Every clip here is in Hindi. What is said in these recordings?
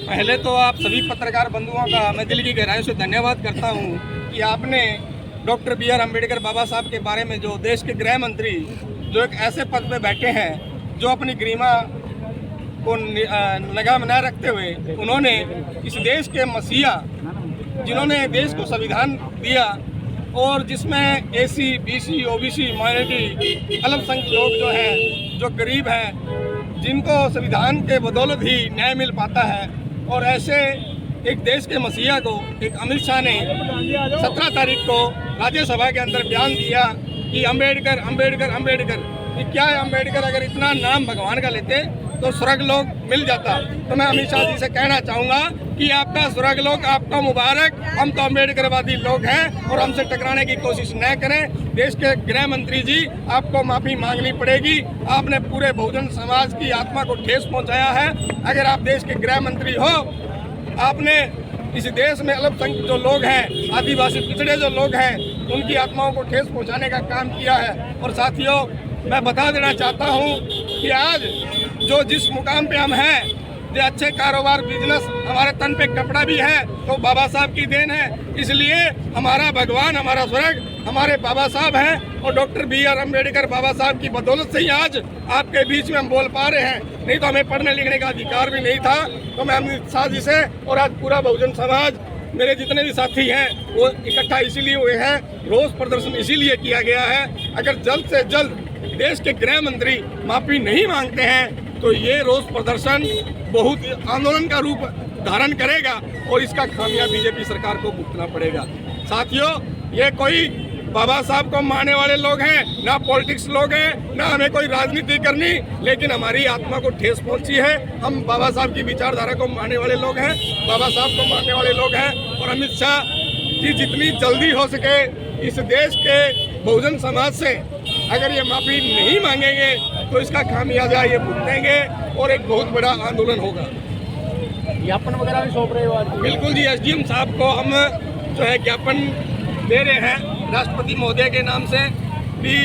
पहले तो आप सभी पत्रकार बंधुओं का मैं दिल की गहराई से धन्यवाद करता हूं कि आपने डॉक्टर बी आर अम्बेडकर बाबा साहब के बारे में, जो देश के गृह मंत्री जो एक ऐसे पद पे बैठे हैं जो अपनी गरिमा को लगाम न रखते हुए उन्होंने इस देश के मसीहा, जिन्होंने देश को संविधान दिया और जिसमें एसी, बीसी, ओबीसी, माइनॉरिटी, अल्पसंख्यक लोग जो हैं, जो गरीब हैं, जिनको संविधान के बदौलत ही न्याय मिल पाता है, और ऐसे एक देश के मसीहा को एक अमित शाह ने 17 तारीख को राज्यसभा के अंदर बयान दिया कि अम्बेडकर अम्बेडकर अम्बेडकर। कि क्या है अम्बेडकर? अगर इतना नाम भगवान का लेते तो स्वर्ग लोक मिल जाता। तो मैं अमित शाह जी से कहना चाहूँगा कि आपका स्वर्ग लोक आपका मुबारक। हम तो अम्बेडकरवादी लोग हैं और हमसे टकराने की कोशिश न करें। देश के गृह मंत्री जी, आपको माफ़ी मांगनी पड़ेगी। आपने पूरे बहुजन समाज की आत्मा को ठेस पहुँचाया है। अगर आप देश के गृह मंत्री हो, आपने इस देश में अल्पसंख्यक जो लोग हैं, आदिवासी पिछड़े जो लोग हैं, उनकी आत्माओं को ठेस पहुँचाने का काम किया है। और साथियों, मैं बता देना चाहता हूँ कि आज जो जिस मुकाम पे हम हैं, जो अच्छे कारोबार, बिजनेस, हमारे तन पे कपड़ा भी है, तो बाबा साहब की देन है। इसलिए हमारा भगवान, हमारा स्वर्ग हमारे बाबा साहब हैं और डॉक्टर बी आर अम्बेडकर बाबा साहब की बदौलत से ही आज आपके बीच में हम बोल पा रहे हैं। नहीं तो हमें पढ़ने लिखने का अधिकार भी नहीं था। तो मैं अमित शाह जी से, और आज पूरा बहुजन समाज, मेरे जितने भी साथी हैं, वो इकट्ठा इसीलिए हुए हैं, रोष प्रदर्शन इसीलिए किया गया है। अगर जल्द से जल्द देश के गृह मंत्री माफ़ी नहीं मांगते हैं तो ये रोष प्रदर्शन बहुत आंदोलन का रूप धारण करेगा और इसका खामियां बीजेपी सरकार को भुगतना पड़ेगा। साथियों, ये कोई बाबा साहब को मानने वाले लोग हैं, ना पॉलिटिक्स लोग हैं, ना हमें कोई राजनीति करनी, लेकिन हमारी आत्मा को ठेस पहुंची है। हम बाबा साहब की विचारधारा को मानने वाले लोग हैं, बाबा साहब को मानने वाले लोग हैं। और अमित शाह जी जितनी जल्दी हो सके इस देश के बहुजन समाज से अगर ये माफ़ी नहीं मांगेंगे तो इसका खामियाजा ये भुगतेंगे और एक बहुत बड़ा आंदोलन होगा। ज्ञापन वगैरह भी सौंप रहे हो आज? बिल्कुल जी, एसडीएम साहब को हम जो है ज्ञापन दे रहे हैं राष्ट्रपति महोदय के नाम से भी।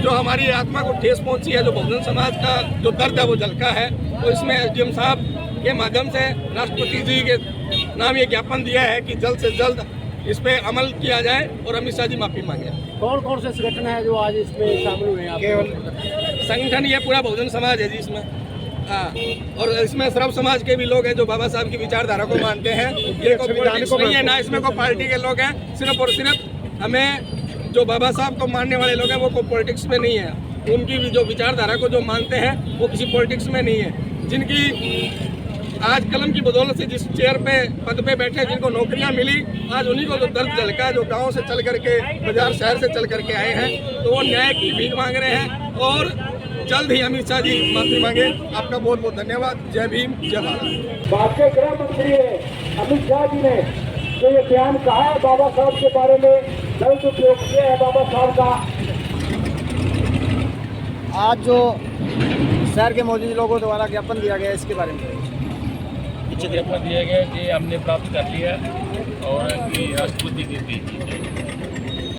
जो हमारी आत्मा को ठेस पहुंची है, जो बहुजन समाज का जो दर्द है वो झलका है, तो इसमें एसडीएम साहब के माध्यम से राष्ट्रपति जी के नाम ये ज्ञापन दिया है कि जल्द से जल्द इस पे अमल किया जाए और अमित शाह जी माफ़ी मांगे। कौन कौन से संगठन है जो आज इसमें शामिल हुए हैं? केवल संगठन ये पूरा बहुजन समाज है जी इसमें। हाँ, और इसमें सर्व समाज के भी लोग हैं जो बाबा साहब की विचारधारा को मानते हैं। ये कोई पॉलिटिक्स नहीं है, ना इसमें कोई पार्टी के लोग हैं। सिर्फ और सिर्फ हमें जो बाबा साहब को मानने वाले लोग हैं वो कोई पॉलिटिक्स में नहीं है। उनकी भी जो विचारधारा को जो मानते हैं वो किसी पॉलिटिक्स में नहीं है। जिनकी आज कलम की बदौलत से जिस चेयर पे पद पे बैठे, जिनको नौकरियां मिली, आज उन्हीं को जो दर्द झलका, जो गांव से चल करके, बाजार शहर से चल करके आए हैं, तो वो न्याय की भीख मांग रहे हैं। और जल्द ही अमित शाह जी माफी मांगे। आपका बहुत बहुत धन्यवाद। जय भीम, जय भारत। भारतीय गृह मंत्री अमित शाह जी ने जो ये बयान कहा है बाबा साहब के बारे में, गलत उपयोग किया है बाबा साहब का। आज जो शहर के मौजूद लोगों द्वारा ज्ञापन दिया गया, इसके बारे में कुछ ज्ञापन दिए गए कि हमने प्राप्त कर लिया और राष्ट्रपति की दी।